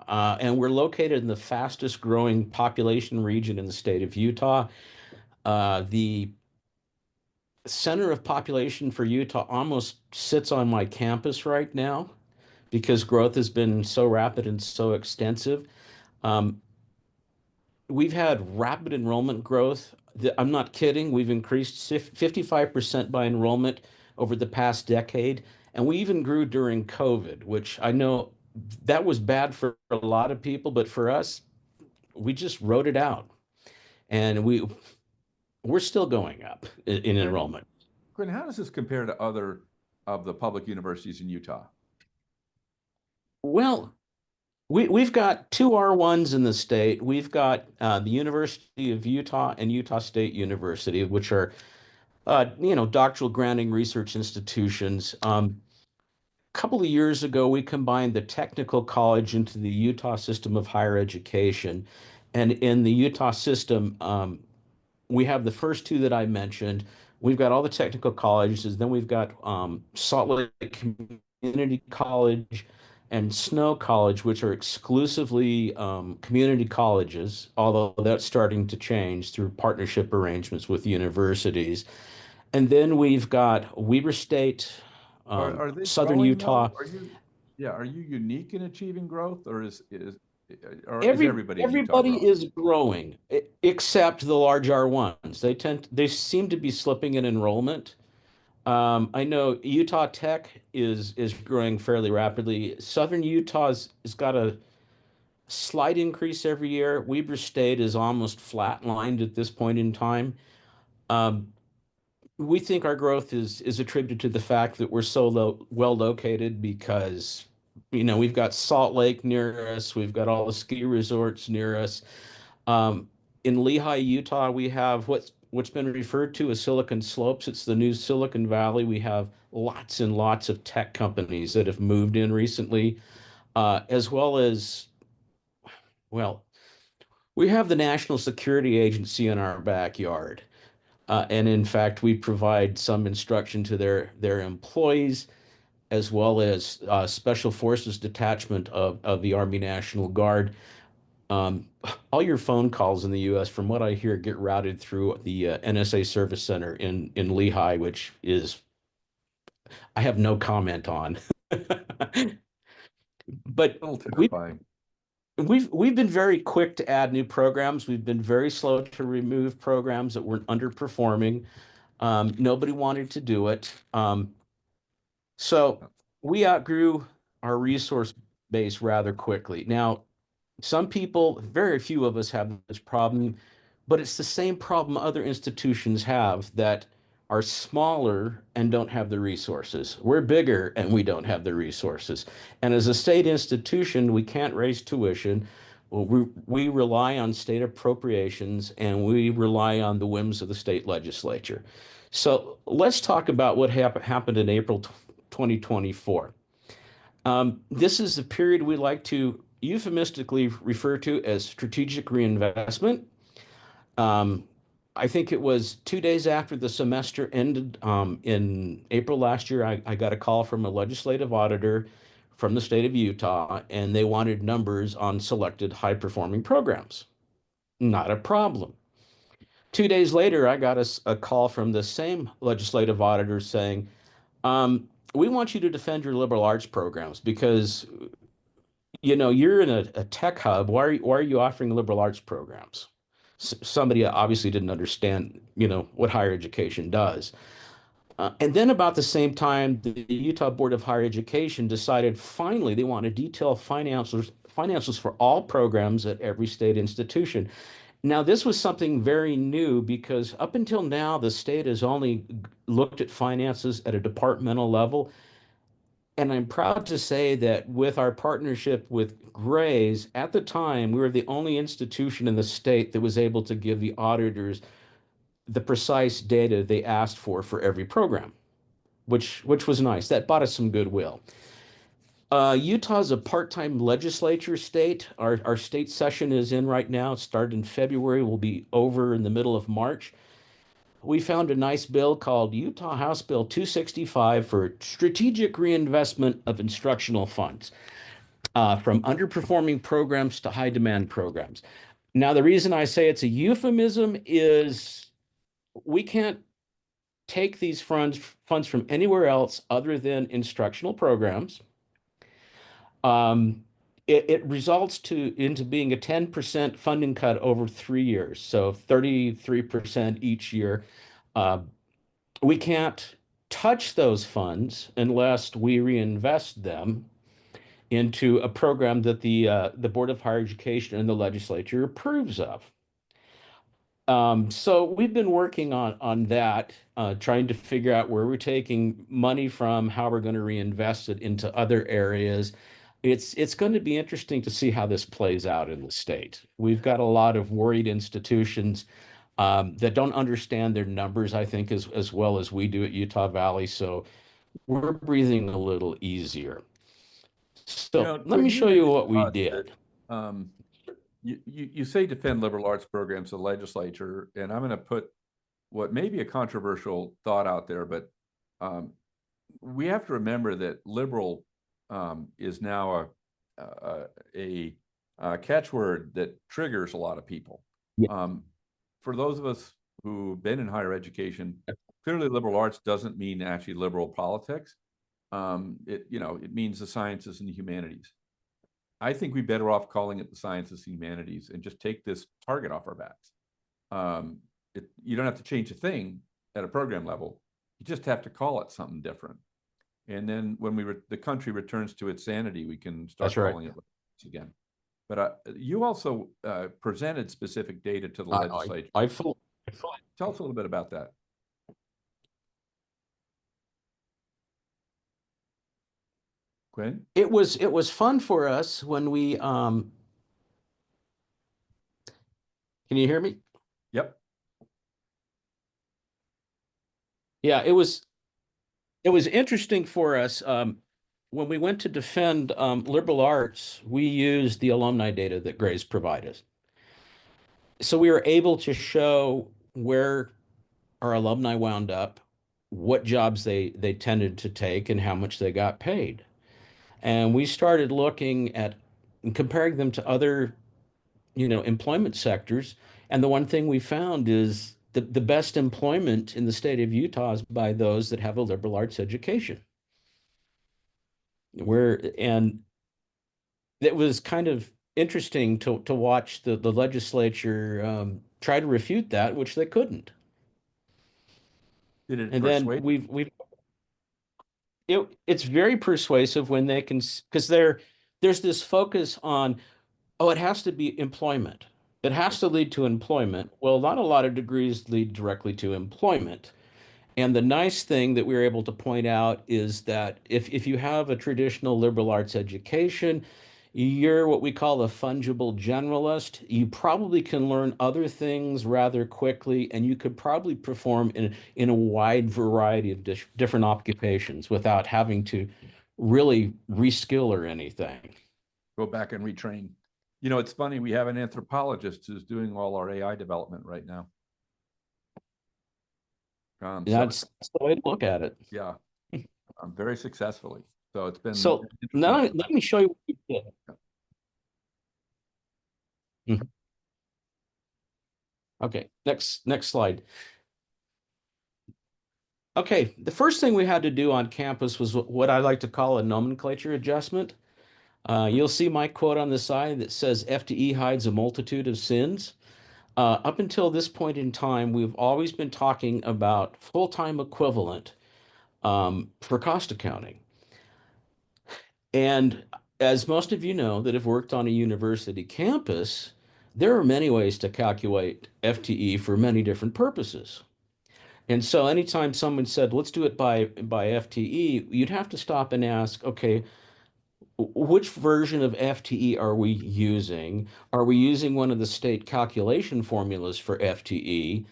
and we're located in the fastest growing population region in the state of Utah. The center of population for Utah almost sits on my campus right now because growth has been so rapid and so extensive. Um, we've had rapid enrollment growth. I'm not kidding. We've increased 55% by enrollment over the past decade. And we even grew during COVID, which I know that was bad for a lot of people, but for us, we just wrote it out. And we're still going up in enrollment. Quinn, how does this compare to other of the public universities in Utah? Well, we've got two R1s in the state. We've got the University of Utah and Utah State University, which are doctoral granting research institutions. A couple of years ago, we combined the technical college into the Utah system of higher education. And in the Utah system, we have the first two that I mentioned. We've got all the technical colleges. Then we've got Salt Lake Community College and Snow College, which are exclusively community colleges, although that's starting to change through partnership arrangements with universities. And then we've got Weber State, Are they Southern growing Utah. though? Are you unique in achieving growth, or is everybody in Utah Everybody growing? is growing except the large R1s. They seem to be slipping in enrollment. I know Utah Tech is growing fairly rapidly. Southern Utah's has got a slight increase every year. Weber State is almost flatlined at this point in time. Um, we think our growth is attributed to the fact that we're so well located because we've got Salt Lake near us, we've got all the ski resorts near us. Um, in Lehi, Utah, we have what's been referred to as Silicon Slopes. It's the new Silicon Valley. We have lots and lots of tech companies that have moved in recently, as well as, well, we have the National Security Agency in our backyard. And in fact, we provide some instruction to their employees, as well as Special Forces detachment of the Army National Guard. All your phone calls in the U.S., from what I hear, get routed through the NSA Service Center in Lehi, which is I have no comment on. But A little terrifying. we've been very quick to add new programs. We've been very slow to remove programs that were underperforming. Nobody wanted to do it. So we outgrew our resource base rather quickly. Now, some people, very few of us have this problem, but it's the same problem other institutions have that are smaller and don't have the resources. We're bigger and we don't have the resources. And as a state institution, we can't raise tuition. Well, we rely on state appropriations and we rely on the whims of the state legislature. So let's talk about what happened in April 2024. This is the period we like to euphemistically refer to as strategic reinvestment. I think it was 2 days after the semester ended in April last year, I got a call from a legislative auditor from the state of Utah, and they wanted numbers on selected high-performing programs. Not a problem. 2 days later, I got a call from the same legislative auditor saying, we want you to defend your liberal arts programs because you're in a tech hub. Why are you offering liberal arts programs? Somebody obviously didn't understand, what higher education does. And then about the same time, the Utah Board of Higher Education decided finally they want to detail financials for all programs at every state institution. Now, this was something very new because up until now, the state has only looked at finances at a departmental level. And I'm proud to say that with our partnership with Gray's, at the time, we were the only institution in the state that was able to give the auditors the precise data they asked for every program, which was nice. That bought us some goodwill. Utah's a part-time legislature state. Our state session is in right now. It started in February, will be over in the middle of March. We found a nice bill called Utah House Bill 265 for strategic reinvestment of instructional funds from underperforming programs to high demand programs. Now, the reason I say it's a euphemism is we can't take these funds from anywhere else other than instructional programs. It results into being a 10% funding cut over 3 years, so 33% each year. We can't touch those funds unless we reinvest them into a program that the Board of Higher Education and the legislature approves of. So we've been working on that, trying to figure out where we're taking money from, how we're going to reinvest it into other areas. It's going to be interesting to see how this plays out in the state. We've got a lot of worried institutions that don't understand their numbers, I think, as well as we do at Utah Valley. So we're breathing a little easier. So let me show you what we did. You say defend liberal arts programs to the legislature, and I'm going to put what may be a controversial thought out there, but we have to remember that liberal is now a catchword that triggers a lot of people. Yeah. For those of us who've been in higher education, clearly liberal arts doesn't mean actually liberal politics. It means the sciences and the humanities. I think we're better off calling it the sciences and humanities and just take this target off our backs. You don't have to change a thing at a program level. You just have to call it something different. And then when the country returns to its sanity, we can start calling it again. But you also presented specific data to the legislature. Tell us a little bit about that. Quinn? It was fun for us when we can you hear me? Yep. Yeah, it was interesting for us when we went to defend liberal arts. We used the alumni data that Gray's provided, so we were able to show where our alumni wound up, what jobs they tended to take, and how much they got paid. And we started looking at and comparing them to other, employment sectors. And the one thing we found is the best employment in the state of Utah is by those that have a liberal arts education. And it was kind of interesting to watch the legislature try to refute that, which they couldn't. Did it and persuade? Then it's very persuasive when they can, because there's this focus on, it has to be employment. It has to lead to employment. Well, not a lot of degrees lead directly to employment. And the nice thing that we were able to point out is that if you have a traditional liberal arts education, you're what we call a fungible generalist. You probably can learn other things rather quickly, and you could probably perform in a wide variety of different occupations without having to really reskill or anything. Go back and retrain. It's funny, we have an anthropologist who's doing all our AI development right now. That's the way to look at it. Yeah, very successfully. So it's been. So now let me show you what we did. Mm-hmm. Okay, next slide. Okay, the first thing we had to do on campus was what I like to call a nomenclature adjustment. You'll see my quote on the side that says FTE hides a multitude of sins. Up until this point in time, we've always been talking about full-time equivalent for cost accounting. And as most of you know that have worked on a university campus, there are many ways to calculate FTE for many different purposes. And so anytime someone said, let's do it by FTE, you'd have to stop and ask, okay, which version of FTE are we using? Are we using one of the state calculation formulas for FTE?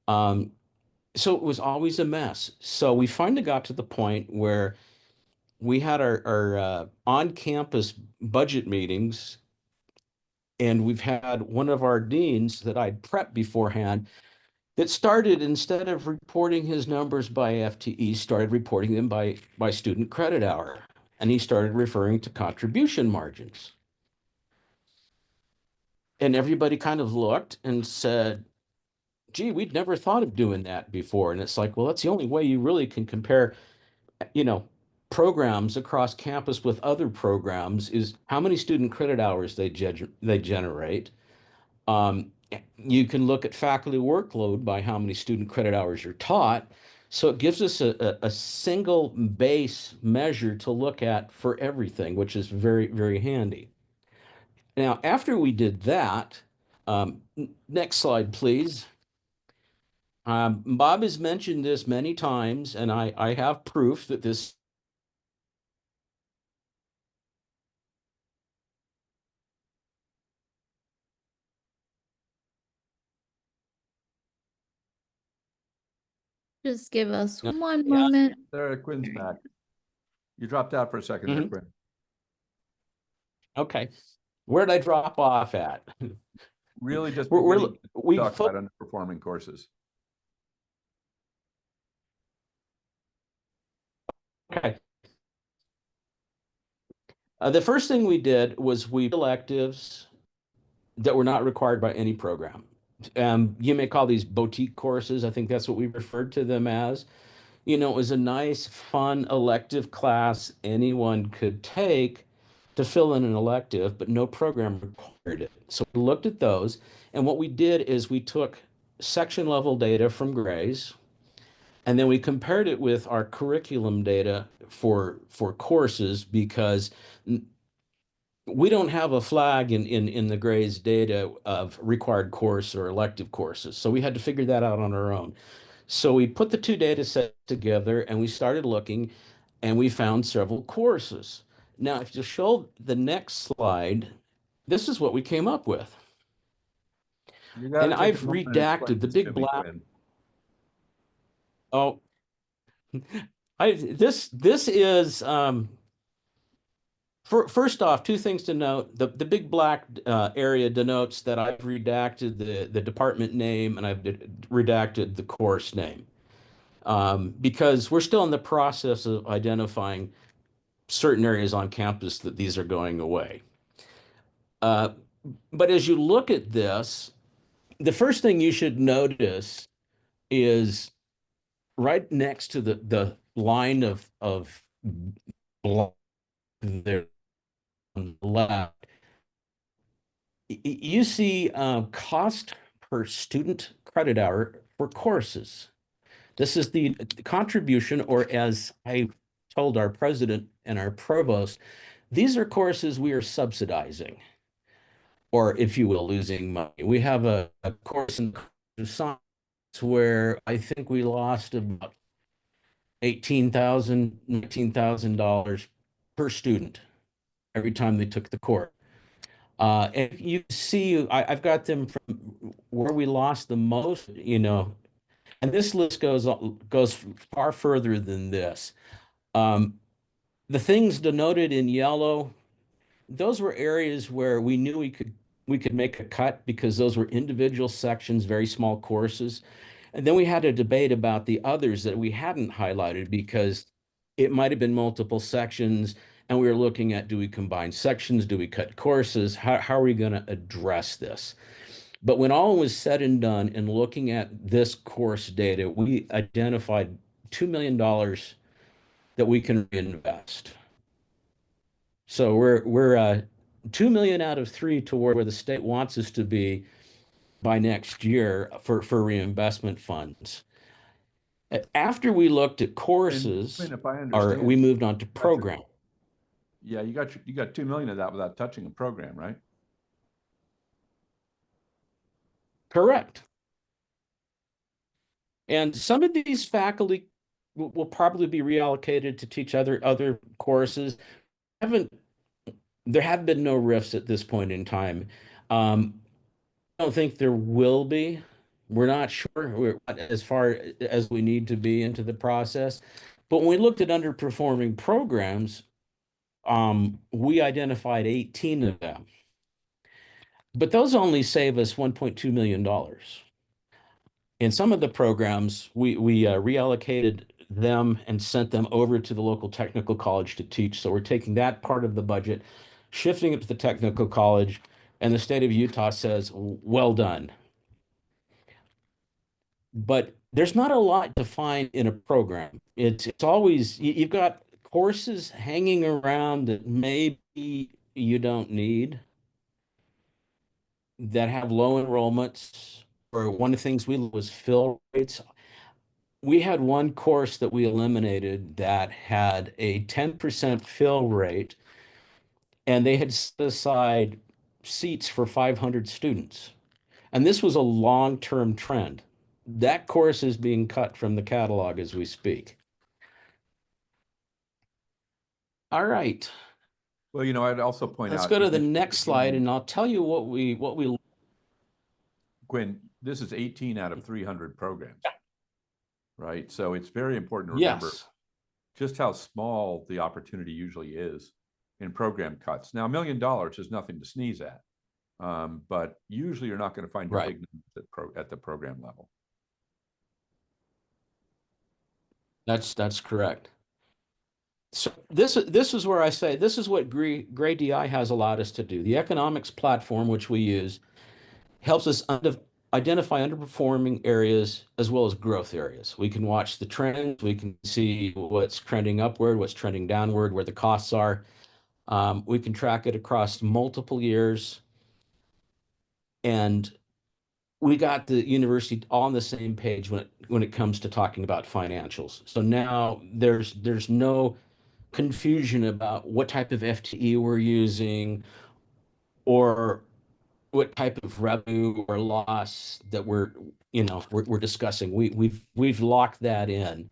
So it was always a mess. So we finally got to the point where we had our on-campus budget meetings, and we've had one of our deans that I'd prepped beforehand that started, instead of reporting his numbers by FTE, started reporting them by student credit hour. And he started referring to contribution margins. And everybody kind of looked and said, gee, we'd never thought of doing that before. And it's like, well, that's the only way you really can compare, programs across campus with other programs, is how many student credit hours they generate. You can look at faculty workload by how many student credit hours you're taught. So it gives us a single base measure to look at for everything, which is very, very handy. Now, after we did that, next slide, please. Bob has mentioned this many times, and I have proof that this. Just give us Yeah. one moment. There, Quinn's back. You dropped out for a second there, Mhm. Quinn. Okay, where did I drop off at? Really just We're beginning to we talk fo- about underperforming courses. okay. The first thing we did was we electives that were not required by any program. You may call these boutique courses. I think that's what we referred to them as. It was a nice, fun elective class anyone could take to fill in an elective, but no program required it. So we looked at those, and what we did is we took section level data from Gray's, and then we compared it with our curriculum data for courses, because we don't have a flag in the Gray's data of required course or elective courses. So we had to figure that out on our own. So we put the two data sets together and we started looking, and we found several courses. Now, if you show the next slide, this is what we came up with. You gotta And take I've a moment and explain redacted the this to big me, black. Quinn. Oh, this is first off, two things to note. The big black area denotes that I've redacted the department name, and I've redacted the course name, because we're still in the process of identifying certain areas on campus that these are going away. But as you look at this, the first thing you should notice is right next to the line of block there on the left, you see cost per student credit hour for courses. This is the contribution, or as I told our president and our provost, these are courses we are subsidizing, or if you will, losing money. We have a course in science where I think we lost about $18,000, $19,000 per student every time they took the course. And you see, I've got them from where we lost the most, and this list goes far further than this. The things denoted in yellow, those were areas where we knew we could make a cut, because those were individual sections, very small courses. And then we had a debate about the others that we hadn't highlighted, because it might have been multiple sections, and we were looking at, do we combine sections? Do we cut courses? How are we going to address this? But when all was said and done, and looking at this course data, we identified $2 million that we can reinvest. So we're 2 million out of 3 toward where the state wants us to be by next year for reinvestment funds. After we looked at courses, Quinn, if I or understand, we moved on to program. yeah, you got 2 million of that without touching a program, right? Correct. And some of these faculty will probably be reallocated to teach other courses. There have been no rifts at this point in time. I don't think there will be. We're not sure as far as we need to be into the process, But when we looked at underperforming programs, we identified 18 of them. But those only save us $1.2 million. In some of the programs, we reallocated them and sent them over to the local technical college to teach. So we're taking that part of the budget, shifting it to the technical college, and the state of Utah says, well done. But there's not a lot to find in a program. It's always, you've got courses hanging around that maybe you don't need, that have low enrollments, or one of the things we was fill rates. We had one course that we eliminated that had a 10% fill rate, and they had set aside seats for 500 students. And this was a long-term trend. That course is being cut from the catalog as we speak. All right. Well, I'd also point out. Let's go to the next slide, and I'll tell you what we Quinn, this is 18 out of 300 programs, right? So it's very important to remember just how small the opportunity usually is in program cuts. Now, $1 million is nothing to sneeze at, but usually you're not going to find a big number at the program level. That's correct. So this is where I say this is what Gray DI has allowed us to do. The economics platform, which we use, helps us identify underperforming areas as well as growth areas. We can watch the trends. We can see what's trending upward, what's trending downward, where the costs are. We can track it across multiple years. And we got the university all on the same page when it comes to talking about financials. So now there's no confusion about what type of FTE we're using or what type of revenue or loss that we're discussing. We've locked that in.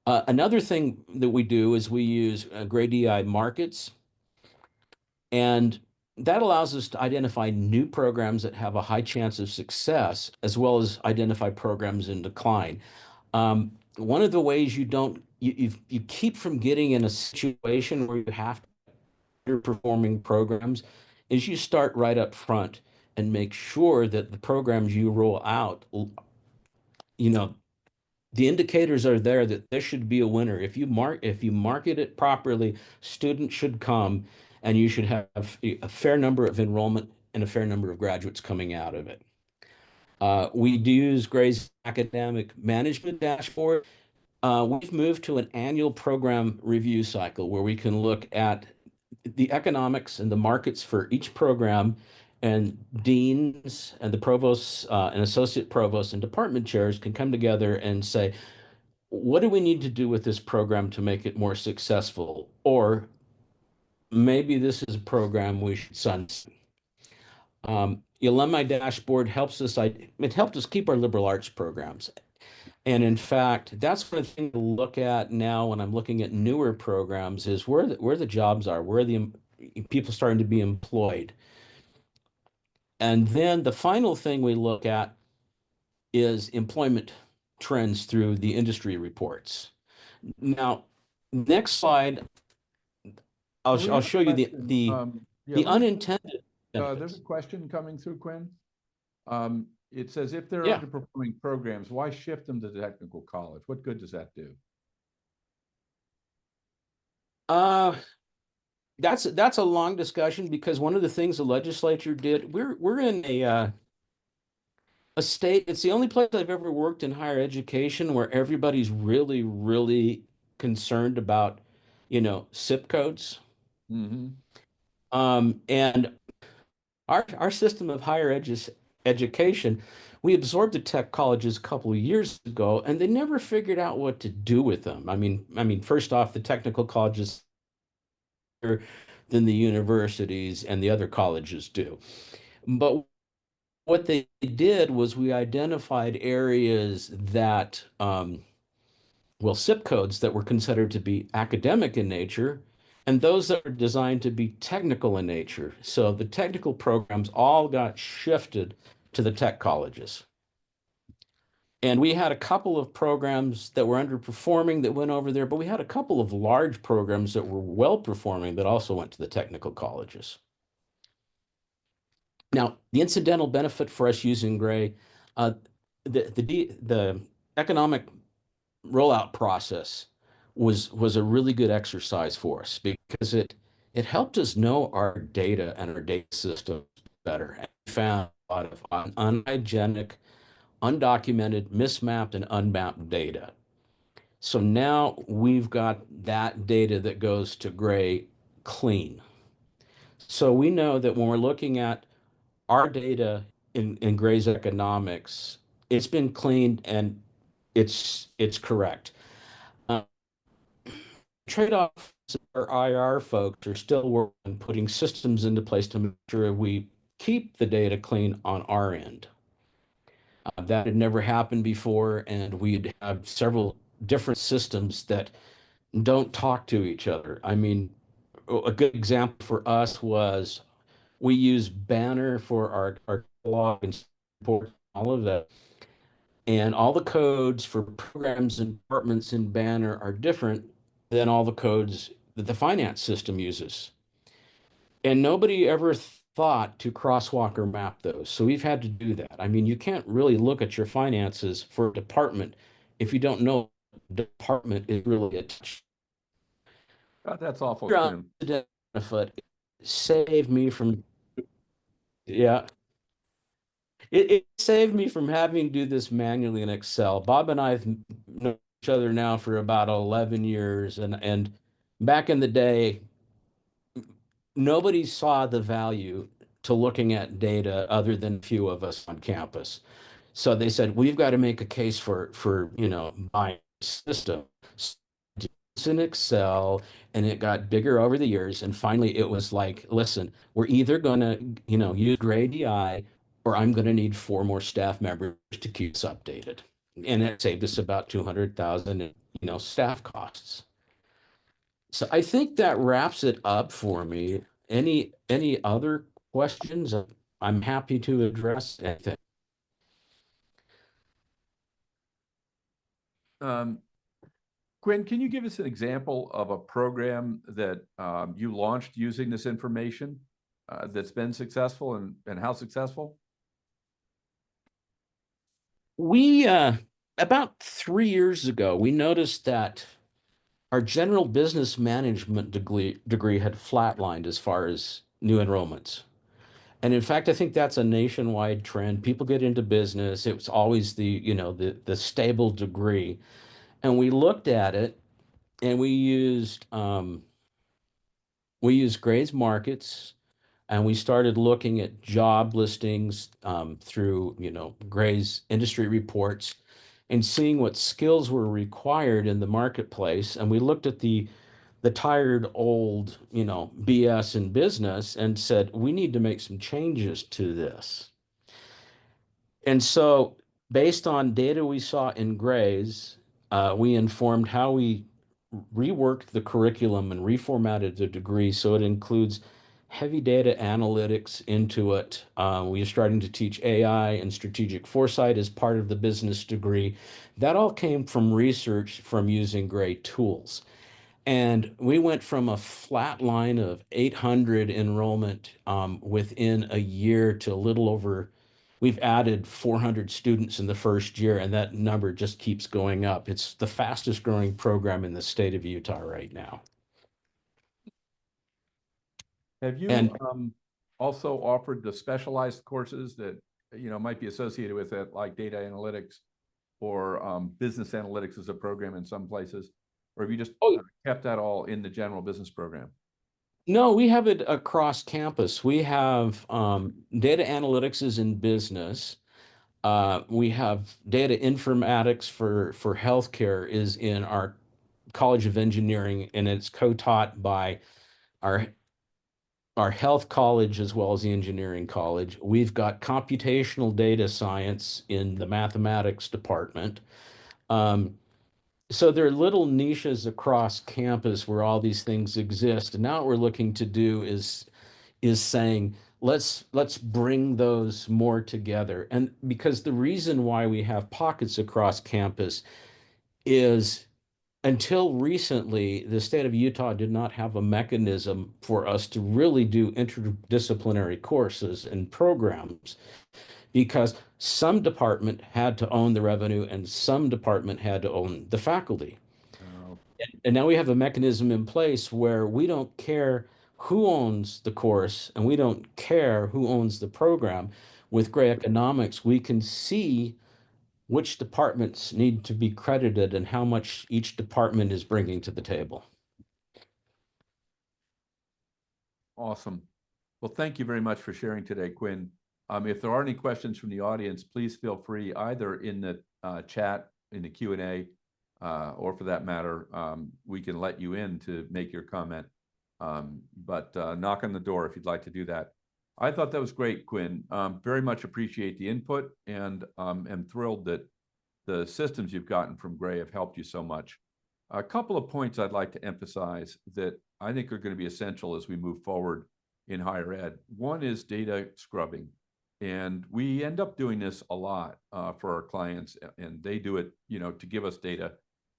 Another thing that we do is we use Gray DI Markets, and that allows us to identify new programs that have a high chance of success, as well as identify programs in decline. One of the ways you keep from getting in a situation where you have underperforming programs is you start right up front and make sure that the programs you roll out, the indicators are there that this should be a winner. If you market it properly, students should come, and you should have a fair number of enrollment and a fair number of graduates coming out of it. We do use Gray's academic management dashboard. We've moved to an annual program review cycle where we can look at the economics and the markets for each program, and deans and the provosts and associate provosts and department chairs can come together and say, what do we need to do with this program to make it more successful? Or maybe this is a program we should sunset. The alumni dashboard helped us keep our liberal arts programs. And in fact, that's one thing to look at now when I'm looking at newer programs is where the jobs are, where the people starting to be employed. And then the final thing we look at is employment trends through the industry reports. Now, next slide, I'll show you the unintended benefits. There's a question coming through, Quinn. It says, if they're underperforming programs, why shift them to the technical college? What good does that do? That's a long discussion, because one of the things the legislature did, we're in a state, it's the only place I've ever worked in higher education where everybody's really, really concerned about, SIP codes. Mm-hmm. And our system of higher education, we absorbed the tech colleges a couple of years ago, and they never figured out what to do with them. I mean, first off, the technical colleges than the universities and the other colleges do. But what they did was we identified areas that, SIP codes that were considered to be academic in nature, and those that were designed to be technical in nature. So the technical programs all got shifted to the tech colleges. And we had a couple of programs that were underperforming that went over there, but we had a couple of large programs that were well performing that also went to the technical colleges. Now, the incidental benefit for us using Gray, the economic rollout process was a really good exercise for us because it helped us know our data and our data systems better. And we found a lot of unhygienic, undocumented, mismapped, and unmapped data. So now we've got that data that goes to Gray clean. So we know that when we're looking at our data in Gray's economics, it's been cleaned and it's correct. Trade-off, our IR folks are still working on putting systems into place to make sure we keep the data clean on our end. That had never happened before, and we'd have several different systems that don't talk to each other. I mean, a good example for us was we use Banner for our log and support, all of that. And all the codes for programs and departments in Banner are different than all the codes that the finance system uses. And nobody ever thought to crosswalk or map those. So we've had to do that. I mean, you can't really look at your finances for a department if you don't know the department is really attached. God, that's awful, Quinn. Benefit saved me from, yeah, it saved me from having to do this manually in Excel. Bob and I have known each other now for about 11 years, and back in the day, nobody saw the value to looking at data other than a few of us on campus. So they said, we've got to make a case for buying a system. It's in Excel, and it got bigger over the years. And finally, it was like, listen, we're either going to, use Gray DI, or I'm going to need 4 more staff members to keep us updated. And it saved us about 200,000 in, staff costs. So I think that wraps it up for me. Any other questions? I'm happy to address anything. Quinn, can you give us an example of a program that you launched using this information that's been successful and how successful? We, about 3 years ago, we noticed that our general business management degree had flatlined as far as new enrollments. And in fact, I think that's a nationwide trend. People get into business. It was always the stable degree. And we looked at it and we used Gray's Markets, and we started looking at job listings through Gray's industry reports and seeing what skills were required in the marketplace. And we looked at the tired old BS in business and said, we need to make some changes to this. And so based on data we saw in Gray's, we informed how we reworked the curriculum and reformatted the degree so it includes heavy data analytics into it. We are starting to teach AI and strategic foresight as part of the business degree. That all came from research from using Gray tools. And we went from a flat line of 800 enrollment within a year to a little over, we've added 400 students in the first year, and that number just keeps going up. It's the fastest growing program in the state of Utah right now. Have you And also offered the specialized courses that might be associated with it, like data analytics or business analytics as a program in some places? Or have you just kept that all in the general business program? No, we have it across campus. We have data analytics is in business. We have data informatics for healthcare is in our College of Engineering, and it's co-taught by our health college as well as the engineering college. We've got computational data science in the mathematics department. So there are little niches across campus where all these things exist. And now what we're looking to do is saying, let's bring those more together. And because the reason why we have pockets across campus is until recently, the state of Utah did not have a mechanism for us to really do interdisciplinary courses and programs, because some department had to own the revenue and some department had to own the faculty. Oh, And now we have a mechanism in place where we don't care who owns the course and we don't care who owns the program. With Gray Economics, we can see which departments need to be credited and how much each department is bringing to the table. awesome. Well, thank you very much for sharing today, Quinn. If there are any questions from the audience, please feel free either in the chat, in the Q&A, or for that matter, we can let you in to make your comment. But knock on the door if you'd like to do that. I thought that was great, Quinn. Very much appreciate the input, and am thrilled that the systems you've gotten from Gray have helped you so much. A couple of points I'd like to emphasize that I think are going to be essential as we move forward in higher ed. One is data scrubbing. And we end up doing this a lot for our clients, and they do it, to give us data.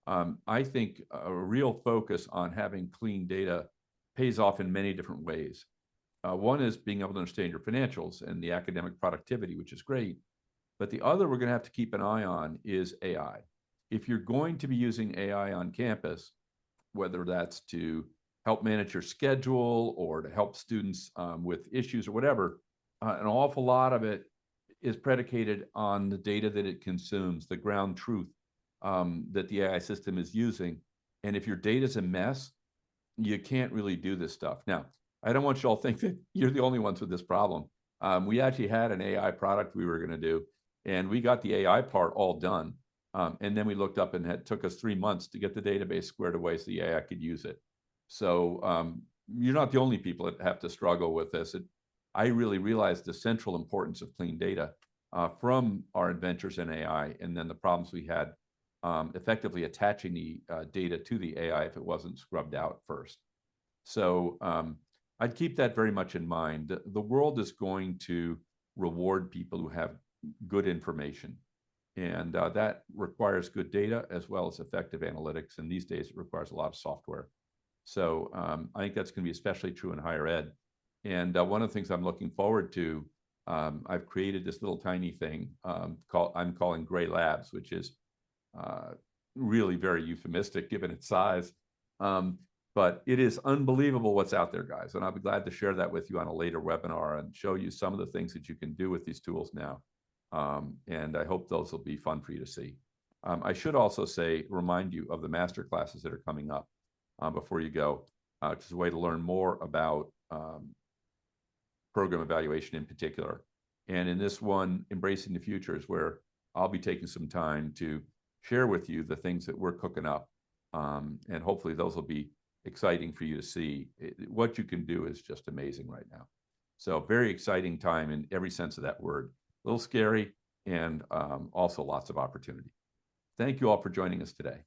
I think a real focus on having clean data pays off in many different ways. One is being able to understand your financials and the academic productivity, which is great. But the other we're going to have to keep an eye on is AI. If you're going to be using AI on campus, whether that's to help manage your schedule or to help students with issues or whatever, an awful lot of it is predicated on the data that it consumes, the ground truth that the AI system is using. And if your data is a mess, you can't really do this stuff. Now, I don't want you all to think that you're the only ones with this problem. We actually had an AI product we were going to do, and we got the AI part all done. And then we looked up, and it took us 3 months to get the database squared away so the AI could use it. So you're not the only people that have to struggle with this. I really realized the central importance of clean data from our adventures in AI, and then the problems we had effectively attaching the data to the AI if it wasn't scrubbed out first. So I'd keep that very much in mind. The world is going to reward people who have good information, and that requires good data as well as effective analytics. And these days it requires a lot of software. So I think that's going to be especially true in higher ed. And one of the things I'm looking forward to, I've created this little tiny thing I'm calling Gray Labs, which is really very euphemistic given its size. But it is unbelievable what's out there, guys. And I'll be glad to share that with you on a later webinar and show you some of the things that you can do with these tools now. And I hope those will be fun for you to see. I should also remind you of the master classes that are coming up before you go, which is a way to learn more about program evaluation in particular. And in this one, Embracing the Future, is where I'll be taking some time to share with you the things that we're cooking up. And hopefully those will be exciting for you to see. What you can do is just amazing right now. So very exciting time in every sense of that word. A little scary, and also lots of opportunity. Thank you all for joining us today.